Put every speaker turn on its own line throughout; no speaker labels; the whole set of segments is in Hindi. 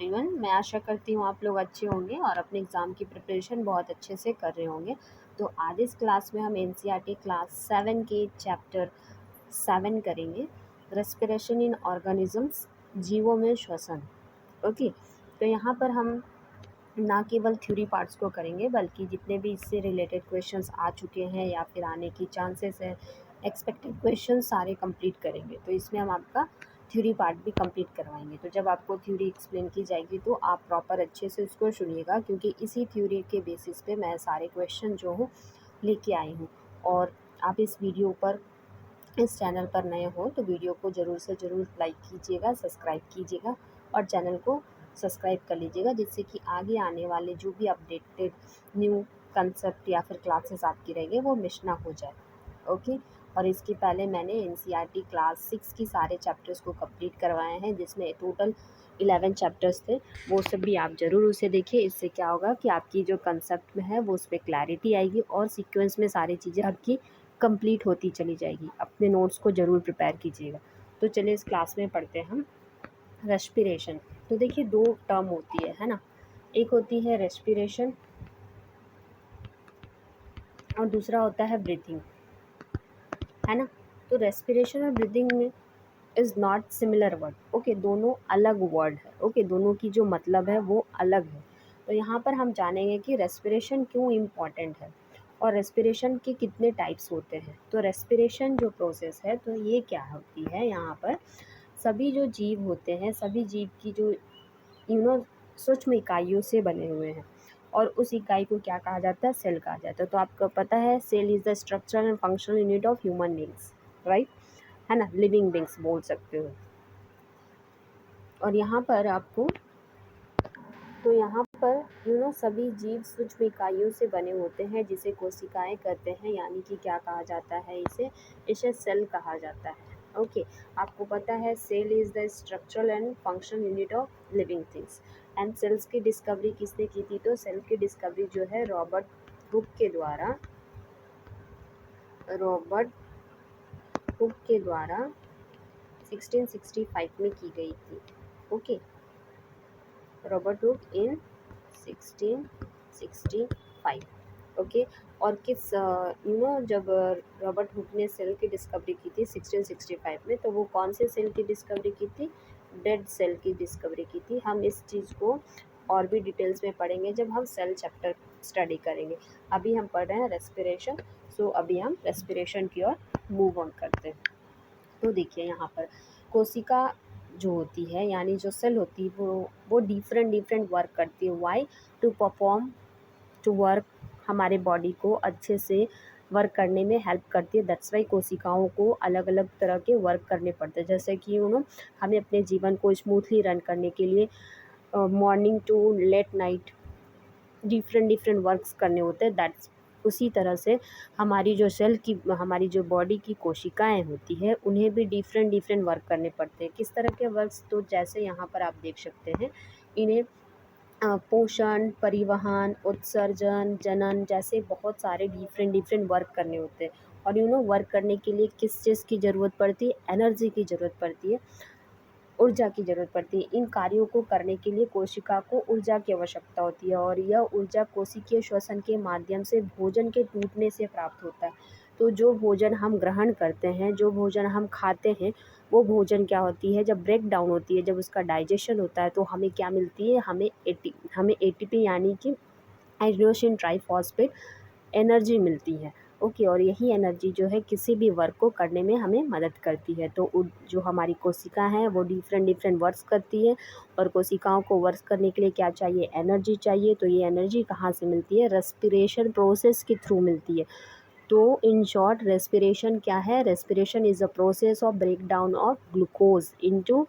एवरीवन, मैं आशा करती हूँ आप लोग अच्छे होंगे और अपने एग्ज़ाम की प्रिपरेशन बहुत अच्छे से कर रहे होंगे। तो आज इस क्लास में हम एनसीईआरटी क्लास 7 के चैप्टर 7 करेंगे, रेस्पिरेशन इन ऑर्गेनिजम्स, जीवों में श्वसन। ओके, तो यहाँ पर हम ना केवल थ्योरी पार्ट्स को करेंगे बल्कि जितने भी इससे रिलेटेड क्वेश्चंस आ चुके हैं या फिर आने की चांसेस है, एक्सपेक्टेड क्वेश्चन सारे कंप्लीट करेंगे। तो इसमें हम आपका थ्योरी पार्ट भी कंप्लीट करवाएंगे। तो जब आपको थ्योरी एक्सप्लेन की जाएगी तो आप प्रॉपर अच्छे से उसको सुनिएगा, क्योंकि इसी थ्योरी के बेसिस पे मैं सारे क्वेश्चन जो हूँ लेके आई हूँ। और आप इस वीडियो पर, इस चैनल पर नए हो तो वीडियो को ज़रूर से ज़रूर लाइक कीजिएगा, सब्सक्राइब कीजिएगा और चैनल को सब्सक्राइब कर लीजिएगा, जिससे कि आगे आने वाले जो भी अपडेटेड न्यू कंसेप्ट या फिर क्लासेस आपकी रहेंगे वो मिस ना हो जाए। ओके, और इसके पहले मैंने एनसीईआरटी क्लास 6 की सारे चैप्टर्स को कंप्लीट करवाए हैं, जिसमें टोटल 11 चैप्टर्स थे। वो सब भी आप ज़रूर उसे देखिए। इससे क्या होगा कि आपकी जो कंसेप्ट में है वो उस पर क्लैरिटी आएगी और सीक्वेंस में सारी चीज़ें आपकी कंप्लीट होती चली जाएगी। अपने नोट्स को ज़रूर प्रिपेयर कीजिएगा। तो चलिए इस क्लास में पढ़ते हैं हम रेस्पिरेशन। तो देखिए, दो टर्म होती है ना, एक होती है रेस्पिरेशन और दूसरा होता है ब्रीथिंग, है ना। तो रेस्पिरेशन और ब्रीथिंग में is not similar word. Okay, दोनों अलग वर्ड है। ओके, दोनों की जो मतलब है वो अलग है। तो यहाँ पर हम जानेंगे कि रेस्पिरेशन क्यों इम्पॉर्टेंट है और रेस्पिरेशन के कितने टाइप्स होते हैं। तो रेस्पिरेशन जो प्रोसेस है तो ये क्या होती है, यहाँ पर सभी जो जीव होते हैं, सभी जीव की जो सूक्ष्म इकाइयों से बने हुए हैं और उस इकाई को क्या कहा जाता है, सेल कहा जाता है। तो आपको पता है cell is the structural and functional unit of human beings, right, है ना, लिविंग बींग्स बोल सकते हो। और यहाँ पर आपको, तो यहाँ पर सभी जीव सूक्ष्म इकाइयों से बने होते हैं जिसे कोशिकाएं कहते हैं, यानी कि क्या कहा जाता है, इसे सेल कहा जाता है। ओके, आपको पता है cell is the structural and functional unit of living things. And cells की डिस्कवरी किसने की थी, तो सेल की डिस्कवरी जो है रॉबर्ट हुक के द्वारा 1665 में की गई थी। ओके, रॉबर्ट हुक इन 1665। ओके, और किस जब रॉबर्ट हुक ने सेल की डिस्कवरी की थी 1665 में, तो वो कौन से सेल की डिस्कवरी की थी, डेड सेल की डिस्कवरी की थी। हम इस चीज़ को और भी डिटेल्स में पढ़ेंगे जब हम सेल चैप्टर स्टडी करेंगे। अभी हम पढ़ रहे हैं रेस्पिरेशन। सो अभी हम रेस्पिरेशन की ओर मूव ऑन करते हैं। तो देखिए, यहाँ पर कोशिका जो होती है, यानी जो सेल होती है, वो डिफरेंट वर्क करती है। वाई, टू वर्क, हमारे बॉडी को अच्छे से वर्क करने में हेल्प करती है। दैट्स वाई कोशिकाओं को अलग अलग तरह के वर्क करने पड़ते हैं। जैसे कि हमें अपने जीवन को स्मूथली रन करने के लिए morning to late night different works करने होते हैं। दैट्स उसी तरह से हमारी जो बॉडी की कोशिकाएं होती है उन्हें भी डिफरेंट वर्क करने पड़ते हैं। किस तरह के वर्क्स, तो जैसे यहाँ पर आप देख सकते हैं, इन्हें पोषण, परिवहन, उत्सर्जन, जनन जैसे बहुत सारे डिफरेंट वर्क करने होते हैं। और वर्क करने के लिए किस चीज़ की ज़रूरत पड़ती है, एनर्जी की ज़रूरत पड़ती है, ऊर्जा की ज़रूरत पड़ती है। इन कार्यों को करने के लिए कोशिका को ऊर्जा की आवश्यकता होती है और यह ऊर्जा कोशिकीय श्वसन के माध्यम से भोजन के टूटने से प्राप्त होता है। तो जो भोजन हम ग्रहण करते हैं, जो भोजन हम खाते हैं, वो भोजन क्या होती है, जब ब्रेक डाउन होती है, जब उसका डाइजेशन होता है, तो हमें क्या मिलती है, हमें एटीपी यानी कि एडिनोसिन ट्राइफॉस्फेट एनर्जी मिलती है। ओके, और यही एनर्जी जो है किसी भी वर्क को करने में हमें मदद करती है। तो जो हमारी कोशिका है वो डिफरेंट वर्क्स करती है और कोशिकाओं को वर्क करने के लिए क्या चाहिए, एनर्जी चाहिए। तो ये एनर्जी कहाँ से मिलती है, रेस्पिरेशन प्रोसेस के थ्रू मिलती है। तो इन शॉर्ट रेस्पिरेशन क्या है, respiration is a process of break down of glucose into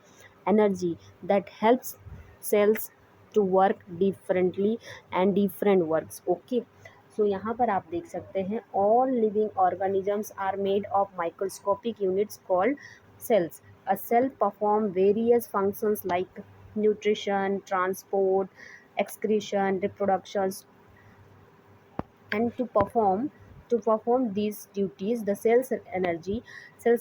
energy that helps cells to work differently and different works. Okay, so यहाँ पर आप देख सकते हैं, all living organisms are made of microscopic units called cells. A cell perform various functions like nutrition, transport, excretion, reproduction, and to perform these duties, the cells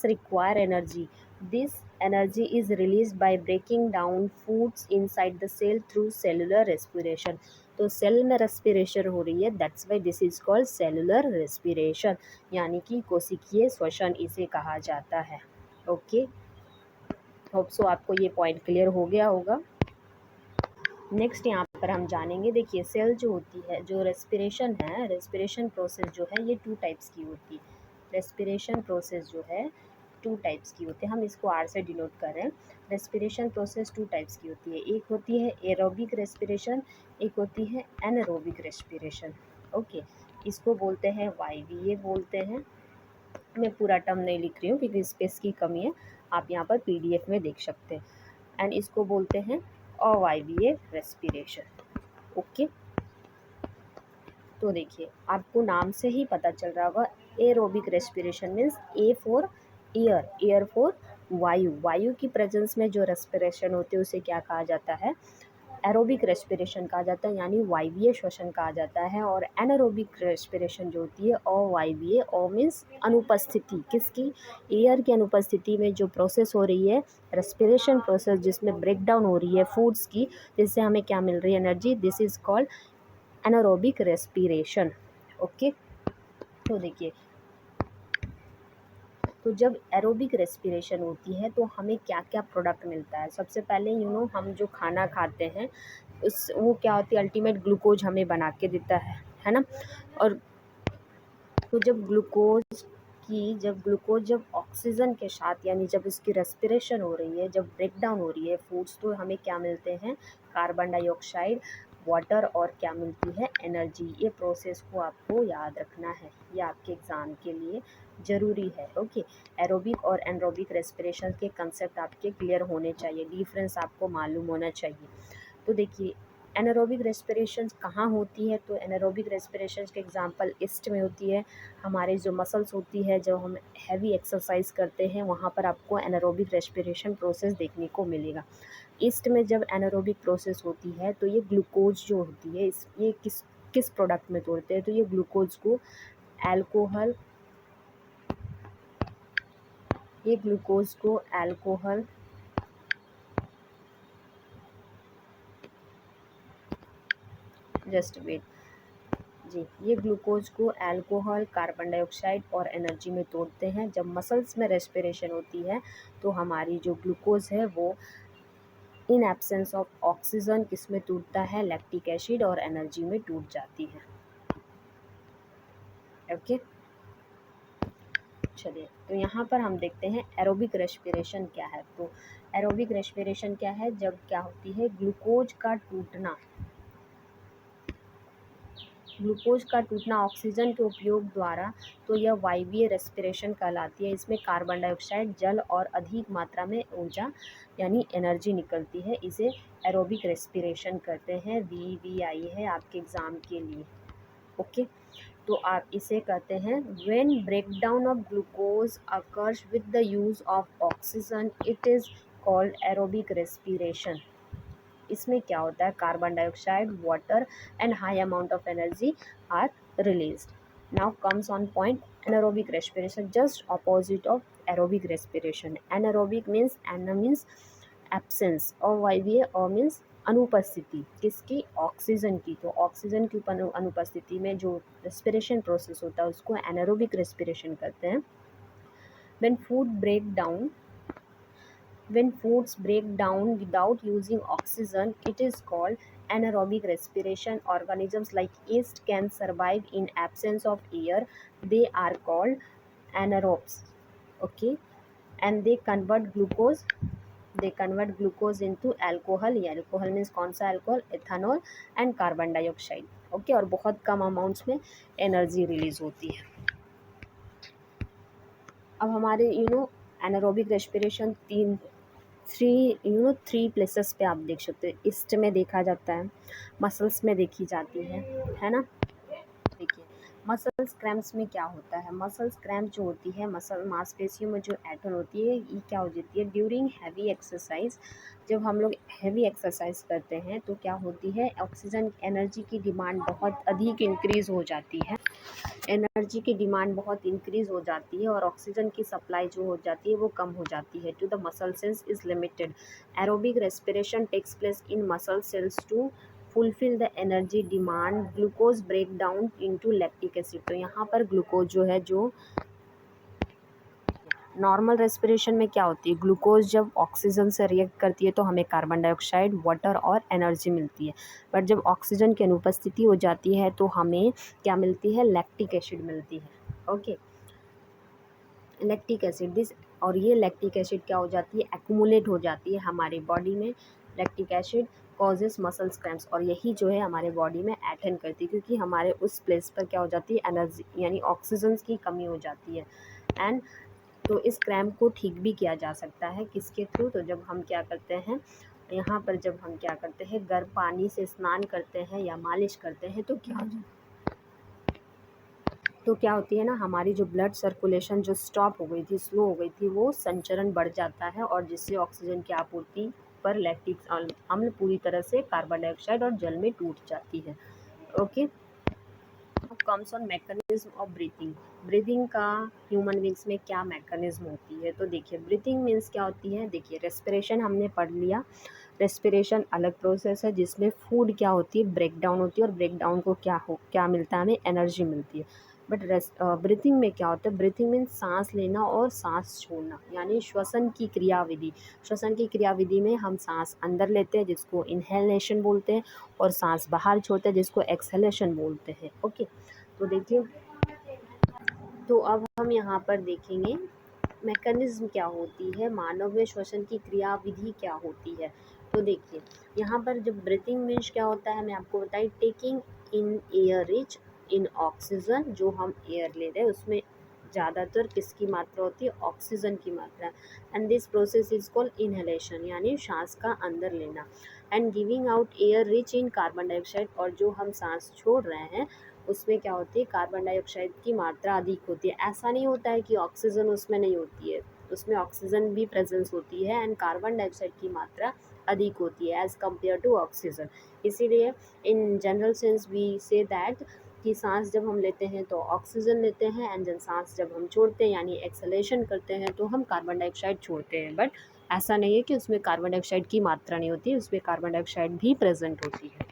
require energy. This energy is release by breaking down foods inside the cell through cellular respiration. तो सेल में रेस्पिरेशन हो रही है, that's why this is called cellular respiration, यानी कि कोशिकीय श्वसन इसे कहा जाता है। ओके, होप सो आपको ये पॉइंट क्लियर हो गया होगा। नेक्स्ट यहाँ पर हम जानेंगे, देखिए सेल जो होती है, जो रेस्पिरेशन है, रेस्पिरेशन प्रोसेस जो है ये 2 टाइप्स की होती है। रेस्पिरेशन प्रोसेस जो है 2 टाइप्स की होती है, हम इसको आर से डिनोट कर रहे हैं। रेस्पिरेशन प्रोसेस 2 टाइप्स की होती है, एक होती है एरोबिक रेस्पिरेशन, एक होती है एनारोबिक रेस्पिरेशन। ओके, इसको बोलते हैं वाईवीए बोलते हैं। मैं पूरा टर्म नहीं लिख रही हूँ क्योंकि स्पेस की कमी है, आप यहाँ पर पीडीएफ में देख सकते हैं। एंड इसको बोलते हैं अवायवीय रेस्पिरेशन। ओके, तो देखिए आपको नाम से ही पता चल रहा होगा, aerobic respiration means A for air, air for वायु, वायु की प्रेजेंस में जो रेस्पिरेशन होती है उसे क्या कहा जाता है, एरोबिक रेस्पिरेशन कहा जाता है, यानी वायवीय श्वसन कहा जाता है। और एनारोबिक रेस्पिरेशन जो होती है अवायवीय, अ मीन्स अनुपस्थिति, किसकी, एयर की अनुपस्थिति में जो प्रोसेस हो रही है, रेस्पिरेशन प्रोसेस जिसमें ब्रेक डाउन हो रही है फूड्स की, जिससे हमें क्या मिल रही है, energy, this is called anaerobic respiration. Okay, तो देखिए, तो जब एरोबिक रेस्पिरेशन होती है तो हमें क्या क्या प्रोडक्ट मिलता है। सबसे पहले हम जो खाना खाते हैं उस वो क्या होती है, अल्टीमेट ग्लूकोज हमें बना के देता है ना। और तो जब ऑक्सीजन के साथ, यानी जब इसकी रेस्पिरेशन हो रही है, जब ब्रेक डाउन हो रही है फूड्स, तो हमें क्या मिलते हैं, कार्बन डाइऑक्साइड, वाटर, और क्या मिलती है, एनर्जी। ये प्रोसेस को आपको याद रखना है, ये आपके एग्ज़ाम के लिए ज़रूरी है। ओके, एरोबिक और एनरोबिक रेस्पिरेशन के कंसेप्ट आपके क्लियर होने चाहिए, डिफरेंस आपको मालूम होना चाहिए। तो देखिए एनारोबिक रेस्पिरेशन कहाँ होती है, तो एनारोबिक रेस्पिरेशन के एग्जांपल ईस्ट में होती है। हमारे जो मसल्स होती है, जब हम हैवी एक्सरसाइज करते हैं वहाँ पर आपको एनारोबिक रेस्पिरेशन प्रोसेस देखने को मिलेगा। ईस्ट में जब एनारोबिक प्रोसेस होती है तो ये ग्लूकोज जो होती है, ये किस प्रोडक्ट में तोड़ते हैं, तो ये ग्लूकोज को अल्कोहल जस्ट वेट जी, ये ग्लूकोज को अल्कोहल, कार्बन डाइऑक्साइड और एनर्जी में तोड़ते हैं। जब मसल्स में रेस्पिरेशन होती है तो हमारी जो ग्लूकोज है वो इन एब्सेंस ऑफ ऑक्सीजन किस में टूटता है, लैक्टिक एसिड और एनर्जी में टूट जाती है। ओके, चलिए तो यहाँ पर हम देखते हैं एरोबिक रेस्पिरेशन क्या है। तो एरोबिक रेस्पिरेशन क्या है, जब क्या होती है, ग्लूकोज का टूटना ऑक्सीजन के उपयोग द्वारा, तो यह वायवीय रेस्पिरेशन कहलाती है। इसमें कार्बन डाइऑक्साइड, जल और अधिक मात्रा में ऊर्जा यानी एनर्जी निकलती है, इसे एरोबिक रेस्पिरेशन कहते हैं। VVI है आपके एग्ज़ाम के लिए। ओके, तो आप इसे कहते हैं when breakdown of glucose occurs with the use of oxygen, it is called aerobic respiration. इसमें क्या होता है, carbon dioxide, water and high amount of energy are released. Now comes on point anaerobic respiration, just opposite of aerobic respiration. anaerobic means ana means absence और वायवीय और मीन्स अनुपस्थिति, किसकी, ऑक्सीजन की। तो ऑक्सीजन की अनुपस्थिति में जो रेस्पिरेशन प्रोसेस होता है उसको एनारोबिक रेस्पिरेशन कहते हैं। when foods break down without using oxygen, it is called anaerobic respiration. Organisms like yeast can survive in absence of air. They are called anaerobes. Okay, and they convert glucose into alcohol. ये alcohol means कौन सा alcohol, ethanol and carbon dioxide. Okay, और बहुत कम अमाउंट्स में एनर्जी रिलीज होती है। अब हमारे एनारोबिक रेस्पिरेशन थ्री प्लेसेस पे आप देख सकते हैं। ईस्ट में देखा जाता है, मसल्स में देखी जाती है ना। देखिए मसल्स क्रैम्प्स में क्या होता है? मसल्स क्रैम्प जो होती है, मसल मांसपेशियों में जो ऐंठन होती है, ये क्या हो जाती है ड्यूरिंग हैवी एक्सरसाइज। जब हम लोग हैवी एक्सरसाइज करते हैं तो क्या होती है, ऑक्सीजन एनर्जी की डिमांड बहुत अधिक इंक्रीज हो जाती है। एनर्जी की डिमांड बहुत इंक्रीज हो जाती है और ऑक्सीजन की सप्लाई जो हो जाती है वो कम हो जाती है। To the muscle cells is limited. Aerobic respiration takes place in muscle cells to fulfil the energy demand. Glucose break down into lactic acid. तो यहाँ पर ग्लूकोज जो है, जो नॉर्मल रेस्पिरेशन में क्या होती है, ग्लूकोज जब ऑक्सीजन से रिएक्ट करती है तो हमें कार्बन डाइऑक्साइड, वाटर और एनर्जी मिलती है। बट जब ऑक्सीजन की अनुपस्थिति हो जाती है तो हमें क्या मिलती है, लैक्टिक एसिड मिलती है। ओके, लैक्टिक एसिड दिस, और ये लैक्टिक एसिड क्या हो जाती है, एक्यूमुलेट हो जाती है हमारी बॉडी में। Lactic acid causes muscles cramps, और यही जो है हमारे बॉडी में ऐंठन करती है, क्योंकि हमारे उस प्लेस पर क्या हो जाती है, एनर्जी यानी ऑक्सीजन की कमी हो जाती है। एंड तो इस क्रैम्प को ठीक भी किया जा सकता है, किसके थ्रू, तो जब हम क्या करते हैं, यहाँ पर जब हम क्या करते हैं, गर्म पानी से स्नान करते हैं या मालिश करते हैं तो क्या होती है ना, हमारी जो ब्लड सर्कुलेशन जो स्टॉप हो गई थी, स्लो हो गई थी, वो संचरण बढ़ जाता है और जिससे ऑक्सीजन की आपूर्ति पर लैक्टिक अम्ल पूरी तरह से कार्बन डाइऑक्साइड और जल में टूट जाती है। Okay, comes on mechanism of breathing. Breathing का ह्यूमन बींग्स में क्या मैकेनिज्म होती है, तो देखिए ब्रीथिंग मीन्स क्या होती है। देखिए रेस्पिरेशन हमने पढ़ लिया, रेस्पिरेशन अलग प्रोसेस है जिसमें फूड क्या होती है, ब्रेक डाउन होती है, और ब्रेक डाउन को क्या मिलता है, हमें एनर्जी मिलती है। बट ब्रीथिंग में क्या होता है, ब्रीथिंग मीन्स सांस लेना और सांस छोड़ना, यानी श्वसन की क्रियाविधि। श्वसन की क्रियाविधि में हम सांस अंदर लेते हैं जिसको इनहेलेशन बोलते हैं, और सांस बाहर छोड़ते हैं जिसको एक्सहेलेशन बोलते हैं। ओके, तो देखिए, तो अब हम यहाँ पर देखेंगे मैकेनिज्म क्या होती है, मानव में श्वसन की क्रियाविधि क्या होती है। तो देखिए यहाँ पर जब ब्रीथिंग मीन्स क्या होता है, मैं आपको बताई, taking in air rich in oxygen. जो हम एयर ले रहे हैं उसमें ज़्यादातर किसकी मात्रा होती है, ऑक्सीजन की मात्रा। And this process is called inhalation, यानी सांस का अंदर लेना। And giving out air rich in carbon dioxide, और जो हम सांस छोड़ रहे हैं उसमें क्या होती है, कार्बन डाइऑक्साइड की मात्रा अधिक होती है। ऐसा नहीं होता है कि ऑक्सीजन उसमें नहीं होती है, उसमें ऑक्सीजन भी प्रेजेंस होती है एंड कार्बन डाइऑक्साइड की मात्रा अधिक होती है एज कम्पेयर टू ऑक्सीजन। इसीलिए in general sense we say that कि सांस जब हम लेते हैं तो ऑक्सीजन लेते हैं, एंड सांस जब हम छोड़ते हैं यानी एक्सलेशन करते हैं तो हम कार्बन डाइऑक्साइड छोड़ते हैं। बट ऐसा नहीं है कि उसमें कार्बन डाइऑक्साइड की मात्रा नहीं होती, उसमें कार्बन डाइऑक्साइड भी प्रेजेंट होती है।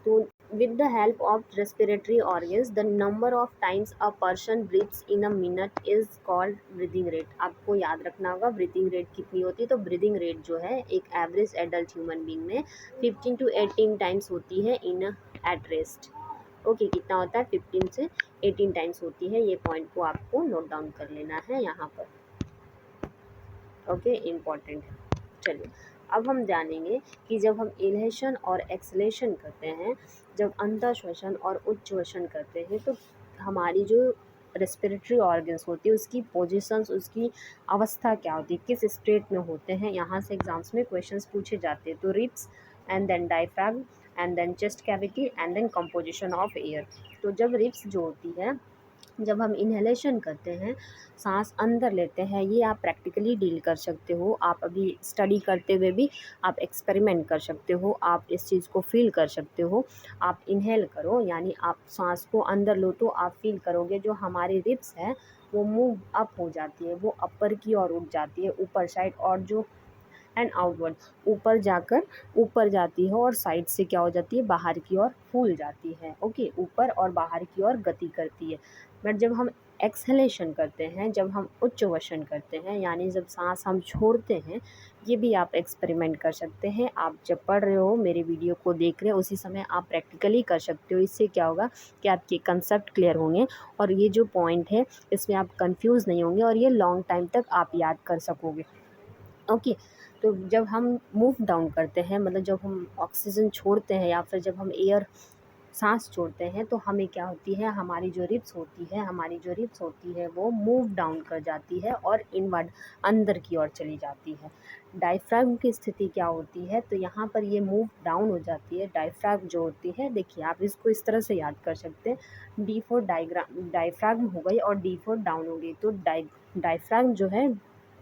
तो with the help of respiratory organs, the number of times a person breathes in a minute is called breathing rate। आपको याद रखना होगा breathing rate कितनी होती है। तो breathing rate जो है एक एवरेज एडल्ट ह्यूमन बींग में 15 to 18 टाइम्स होती है इन एट रेस्ट। ओके, कितना होता है, 15 से 18 टाइम्स होती है। ये पॉइंट को आपको नोट डाउन कर लेना है यहाँ पर। ओके, इम्पॉर्टेंट है। चलिए अब हम जानेंगे कि जब हम इनहेलेशन और एक्सलेशन करते हैं, जब अंतः श्वसन और उच्च श्वसन करते हैं, तो हमारी जो रेस्पिरेटरी ऑर्गन्स होती है उसकी पोजीशंस, उसकी अवस्था क्या होती है, किस स्टेट में होते हैं, यहाँ से एग्जाम्स में क्वेश्चंस पूछे जाते हैं। तो ribs and then diaphragm and then chest cavity and then composition of air. तो जब रिब्स जो होती है, जब हम इनहेलेशन करते हैं, सांस अंदर लेते हैं, ये आप प्रैक्टिकली डील कर सकते हो। आप अभी स्टडी करते हुए भी आप एक्सपेरिमेंट कर सकते हो, आप इस चीज़ को फील कर सकते हो। आप इनहेल करो, यानी आप सांस को अंदर लो तो आप फील करोगे जो हमारी रिब्स है वो मूव अप हो जाती है, वो अपर की ओर उठ जाती है, ऊपर साइड, और जो एंड आउटवर्ड, ऊपर जाकर ऊपर जाती है और साइड से क्या हो जाती है, बाहर की ओर फूल जाती है। ओके, ऊपर और बाहर की ओर गति करती है। बट जब हम एक्सहेलेशन करते हैं, जब हम उच्च वसन करते हैं, यानी जब सांस हम छोड़ते हैं, ये भी आप एक्सपेरिमेंट कर सकते हैं। आप जब पढ़ रहे हो, मेरे वीडियो को देख रहे हो, उसी समय आप प्रैक्टिकली कर सकते हो। इससे क्या होगा कि आपके कंसेप्ट क्लियर होंगे और ये जो पॉइंट है इसमें आप कंफ्यूज नहीं होंगे और ये लॉन्ग टाइम तक आप याद कर सकोगे। ओके, तो जब हम मूव डाउन करते हैं, मतलब जब हम ऑक्सीजन छोड़ते हैं या फिर जब हम एयर सांस छोड़ते हैं तो हमें क्या होती है, हमारी जो रिब्स होती है वो मूव डाउन कर जाती है और इनवर्ड अंदर की ओर चली जाती है। डायफ्राम की स्थिति क्या होती है, तो यहाँ पर ये मूव डाउन हो जाती है। डायफ्राम जो होती है, देखिए आप इसको इस तरह से याद कर सकते हैं, डी फॉर डायफ्राम हो गई और डी फॉर डाउन हो गई। तो डायफ्राम जो है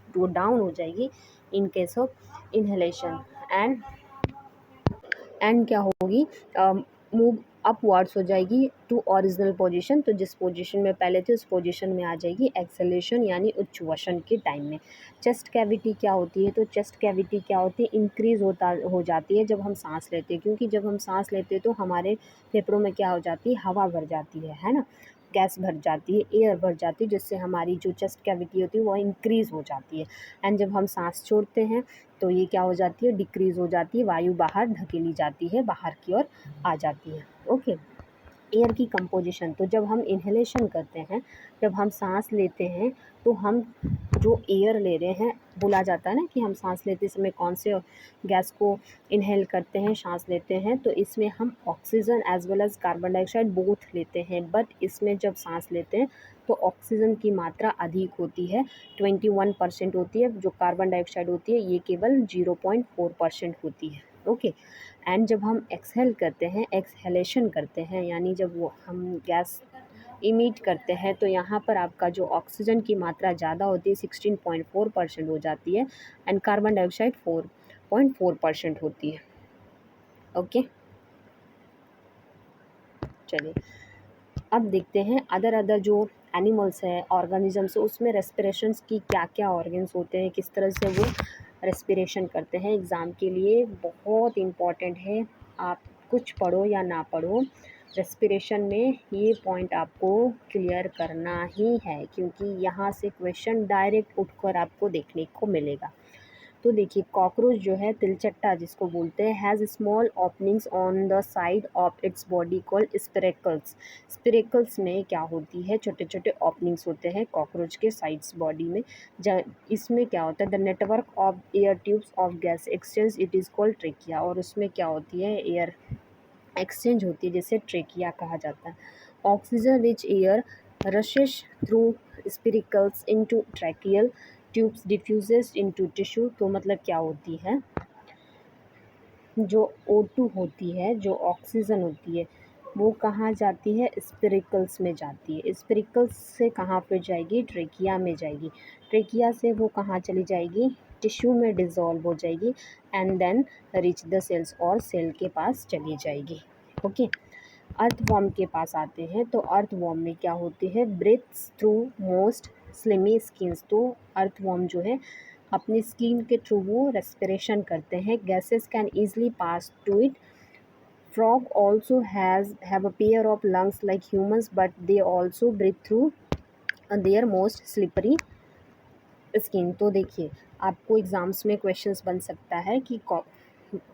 वो डाउन हो जाएगी in case of inhalation, and क्या होगी, मूव अपवर्ड्स हो जाएगी टू ओरिजिनल पोजीशन। तो जिस पोजीशन में पहले थे उस पोजीशन में आ जाएगी एक्सेलेशन यानी उच्छ्वसन के टाइम में। चेस्ट कैविटी क्या होती है, तो चेस्ट कैविटी क्या होती है, इंक्रीज हो जाती है जब हम सांस लेते हैं, क्योंकि जब हम सांस लेते हैं तो हमारे फेफड़ों में क्या हो जाती है, हवा भर जाती है ना, गैस भर जाती है, एयर भर जाती है, जिससे हमारी जो चेस्ट कैविटी होती है वो इंक्रीज़ हो जाती है। एंड जब हम सांस छोड़ते हैं तो ये क्या हो जाती है, डिक्रीज़ हो जाती है, वायु बाहर धकेली जाती है, बाहर की ओर आ जाती है। ओके, एयर की कंपोजिशन, तो जब हम इन्हेलेशन करते हैं, जब हम सांस लेते हैं तो हम जो एयर ले रहे हैं, बोला जाता है ना कि हम सांस लेते समय कौन से गैस को इनहेल करते हैं, सांस लेते हैं, तो इसमें हम oxygen as well as carbon dioxide both लेते हैं। बट इसमें जब सांस लेते हैं तो ऑक्सीजन की मात्रा अधिक होती है, 21% होती है, जो कार्बन डाइऑक्साइड होती है ये केवल 0.4% होती है। ओके, एंड जब हम एक्सहेल करते हैं, एक्सहेलेशन करते हैं, यानी जब वो हम गैस इमिट करते हैं, तो यहाँ पर आपका जो ऑक्सीजन की मात्रा ज़्यादा होती है 16.4% हो जाती है, एंड कार्बन डाइऑक्साइड 4.4% होती है। ओके, चलिए अब देखते हैं अदर जो एनिमल्स है, ऑर्गेनिजम्स है, उसमें रेस्पिरेशंस की क्या क्या ऑर्गन्स होते हैं, किस तरह से वो रेस्पिरेशन करते हैं। एग्ज़ाम के लिए बहुत इम्पॉर्टेंट है, आप कुछ पढ़ो या ना पढ़ो, रेस्पिरेशन में ये पॉइंट आपको क्लियर करना ही है, क्योंकि यहाँ से क्वेश्चन डायरेक्ट उठकर आपको देखने को मिलेगा। तो देखिए, कॉकरोच जो है, तिलचट्टा जिसको बोलते हैं, has small openings on the side of its body called spiracles. Spiracles में क्या होती है, छोटे छोटे ओपनिंग्स होते हैं कॉकरोच के साइड्स बॉडी में। इसमें क्या होता है, the network of air tubes of gas exchange, it is called trachea. और उसमें क्या होती है, एयर एक्सचेंज होती है, जिसे ट्रेकिया कहा जाता है। Oxygen rich air rashes through spiracles into tracheal tubes diffuses into tissue. तो मतलब क्या होती है, जो O2 होती है, जो ऑक्सीजन होती है, वो कहाँ जाती है, स्पिरिकल्स में जाती है। स्पिरिकल्स से कहाँ पे जाएगी, ट्रेकिया में जाएगी। ट्रेकिया से वो कहाँ चली जाएगी, टिश्यू में डिज़ोल्व हो जाएगी, and then reach the cells, और सेल के पास चली जाएगी। ओके, अर्थवॉर्म के पास आते हैं। तो अर्थवॉर्म में क्या होती है, breathes through most slimy skins. तो अर्थवॉर्म जो है अपनी स्किन के थ्रू वो रेस्पिरेशन करते हैं, gases can easily pass to it. Frog also have a pair of lungs like humans, but they also breathe through their most slippery skin. तो देखिए, आपको एग्ज़ाम्स में क्वेश्चंस बन सकता है कि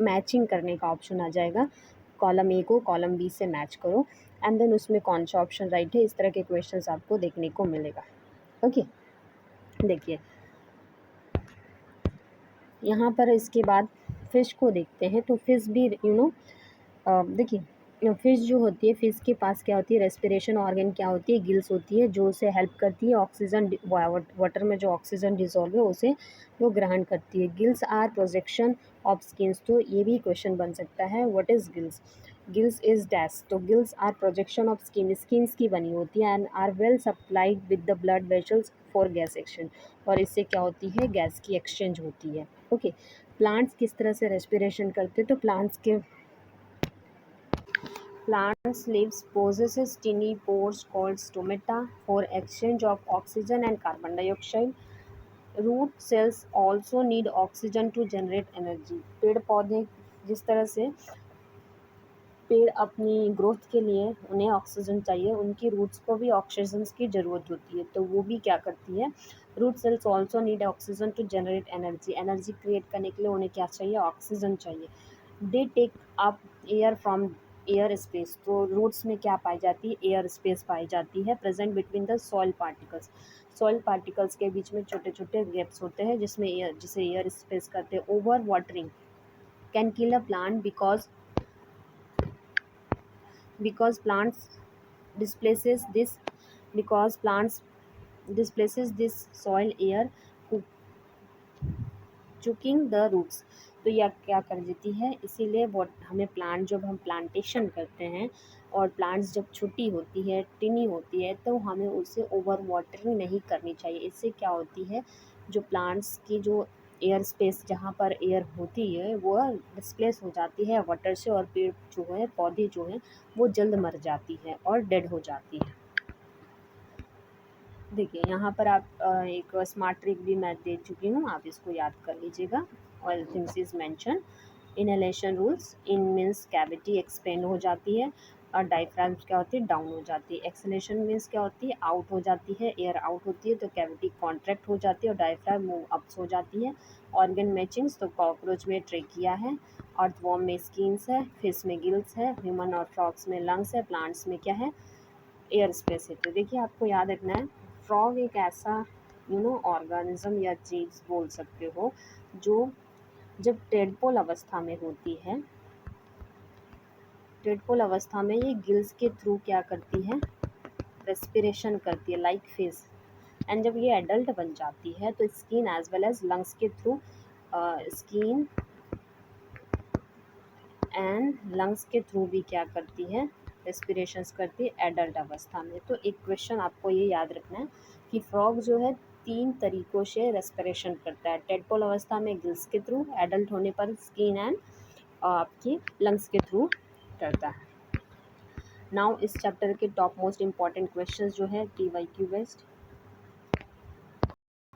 मैचिंग करने का ऑप्शन आ जाएगा, कॉलम ए को कॉलम बी से मैच करो, एंड देन उसमें कौन सा ऑप्शन राइट है, इस तरह के क्वेश्चंस आपको देखने को मिलेगा। ओके, देखिए यहाँ पर इसके बाद फ़िश को देखते हैं। तो फ़िश भी देखिए, फ़िश जो होती है, फ़िश के पास क्या होती है, रेस्पिरेशन ऑर्गन क्या होती है, गिल्स होती है, जो उसे हेल्प करती है ऑक्सीजन, वाटर में जो ऑक्सीजन डिजॉल्व है उसे वो ग्रहण करती है। Gills are projection of skins. तो ये भी क्वेश्चन बन सकता है, what is gills, gills is dash. तो gills are projection of skins की बनी होती है, and are well supplied with the blood vessels for gas exchange. और इससे क्या होती है, गैस की एक्सचेंज होती है। ओके, प्लांट्स किस तरह से रेस्पिरेशन करते हैं, तो plants leaves possesses tiny pores called stomata for exchange of oxygen and carbon dioxide. Root cells also need oxygen to generate energy. पेड़ पौधे जिस तरह से पेड़ अपनी ग्रोथ के लिए उन्हें ऑक्सीजन चाहिए, उनकी रूट्स को भी ऑक्सीजन की ज़रूरत होती है, तो वो भी क्या करती है, root cells also need oxygen to generate energy. Energy create करने के लिए उन्हें क्या चाहिए, ऑक्सीजन चाहिए। They take up air from air space. तो रूट्स में क्या पाई जाती है, एयर स्पेस पाई जाती है, present between the soil particles. Soil particles के बीच में छोटे छोटे गैप्स होते हैं, जिसमें जिसे एयर स्पेस करते हैं। Over watering can kill a plant because because plants displaces this because plants displaces this soil air choking the roots. तो यह क्या कर देती है, इसीलिए वो हमें प्लांट, जब हम प्लांटेशन करते हैं और प्लांट्स जब छोटी होती है, टिनी होती है, तो हमें उसे ओवर वाटरिंग नहीं करनी चाहिए। इससे क्या होती है, जो प्लांट्स की जो एयर स्पेस जहाँ पर एयर होती है वो डिस्प्लेस हो जाती है वाटर से, और पेड़ जो है, पौधे जो हैं, वो जल्द मर जाती है और डेड हो जाती है। देखिए यहाँ पर आप एक स्मार्ट ट्रिक भी मैं दे चुकी हूँ, आप इसको याद कर लीजिएगा। All things is mention. Inhalation rules, in means cavity expand हो जाती है, और डायफ्राम क्या होती है, डाउन हो जाती है। एक्सलेशन मीन्स क्या होती है, आउट हो जाती है, एयर आउट होती है, तो कैविटी कॉन्ट्रैक्ट हो जाती है और डायफ्राम मूव अप्स हो जाती है। ऑर्गन मैचिंग्स, तो कॉकरोच में ट्रेकिया है, अर्थवॉर्म में स्किन्स है, फिश में गिल्स है, ह्यूमन और फ्रॉग्स में लंग्स है, प्लांट्स में क्या है, एयर स्पेस है। तो देखिए आपको याद रखना है, फ्रॉग एक ऐसा ऑर्गेनिज्म या जीव बोल सकते हो जो जब टेडपोल अवस्था में होती है, टेडपोल अवस्था में ये गिल्स के थ्रू क्या करती है, रेस्पिरेशन करती है लाइक फिश। एंड जब ये एडल्ट बन जाती है तो skin as well as lungs के थ्रू, स्किन एंड लंग्स के थ्रू भी क्या करती है, रेस्पिरेशंस करती है एडल्ट अवस्था में। तो एक क्वेश्चन आपको ये याद रखना है कि फ्रॉग जो है 3 तरीकों से रेस्पिरेशन करता है, टेडपोल अवस्था में गिल्स के थ्रू, एडल्ट होने पर स्किन एंड आपकी लंग्स के थ्रू करता है। नाउ इस चैप्टर के टॉप मोस्ट इम्पॉर्टेंट क्वेश्चंस जो है TYQ बेस्ड,